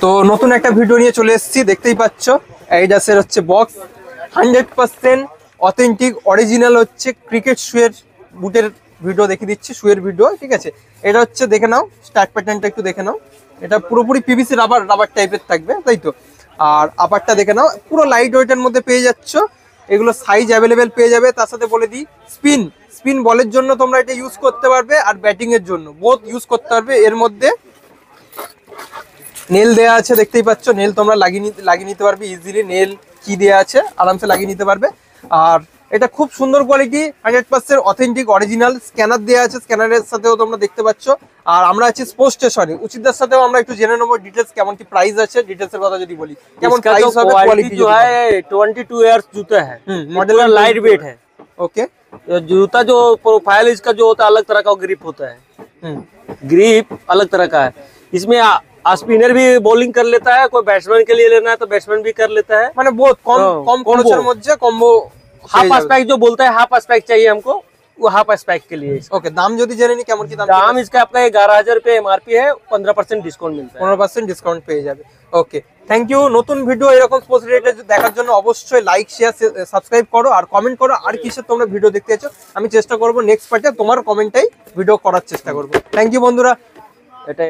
তো নতুন একটা ভিডিও নিয়ে চলে এসেছি, দেখতেই পাচ্ছ অ্যাডিডাসের হচ্ছে বক্স 100% অথেন্টিক অরিজিনাল হচ্ছে ক্রিকেট শুয়ের বুটের ভিডিও দেখিয়ে দিচ্ছি, শুয়ের ভিডিও। ঠিক আছে, এটা হচ্ছে দেখে নাও, স্টার্ট প্যাটার্নটা একটু দেখে নাও। এটা পুরোপুরি পিভিসি রাবার টাইপের থাকবে, তাই তো। আর আপারটা দেখে নাও, পুরো লাইট ওয়েটের মধ্যে পেয়ে যাচ্ছ। এগুলো সাইজ অ্যাভেলেবেল পেয়ে যাবে। তার সাথে বলে দিই, স্পিন বলের জন্য তোমরা এটা ইউজ করতে পারবে, আর ব্যাটিং এর জন্য বোথ ইউজ করতে পারবে। এর মধ্যে নেল দেয়া আছে, দেখতেই পাচ্ছ, নেল তোমরা লাগিয়ে নিতে পারবে ইজিলি। নেল কি দেয়া আছে, আরামসে লাগিয়ে নিতে পারবে। আর এটা খুব সুন্দর কোয়ালিটি, 100% অথেন্টিক অরিজিনাল। স্ক্যানার দেওয়া আছে, স্ক্যানারের সাথেও তোমরা দেখতে পাচ্ছ। আর আমরা আছি স্পোর্টস স্টেশনে, উচিতদার সাথেও আমরা একটু জেনে নেবো ডিটেলস, কেমন কি প্রাইস আছে। ডিটেলসের কথা যদি বলি, কেমন প্রাইস হবে, কোয়ালিটি जो है 22 इयर्स जूता है, मॉडल लाइट वेट है। ओके, जूता जो प्रोफाइल इसका जो होता है अलग तरह का ग्रिप होता है, ग्रिप अलग तरह का है। इसमें स्पिनर भी बॉलिंग कर लेता है, कोई बैट्समैन के लिए लेना है तो बैट्समैन भी कर लेता है। মানে বহুত কম খরচের মধ্যে কম্বো। हाफ स्पाइक जो बोलता है, हाफ स्पाइक चाहिए हमको, वो हाफ स्पाइक के लिए। ओके, दाम যদি জেনে নি কেমন কি দাম। दाम इसका आपका 11,000 रुपए MRP है, 15% डिस्काउंट मिलता है, 15% ডিসকাউন্ট পেয়ে যাবে। ওকে, থ্যাংক ইউ। নতুন ভিডিও এরকম স্পোর্টস রিলেটেড দেখার জন্য অবশ্যই লাইক, শেয়ার, সাবস্ক্রাইব করো আর কমেন্ট করো আর কিসের তোমরা ভিডিও দেখতে চাইছো। আমি চেষ্টা করবো নেক্সট পার্টে তোমার কমেন্টটাই ভিডিও করার চেষ্টা করবো। থ্যাংক ইউ বন্ধুরা। এটা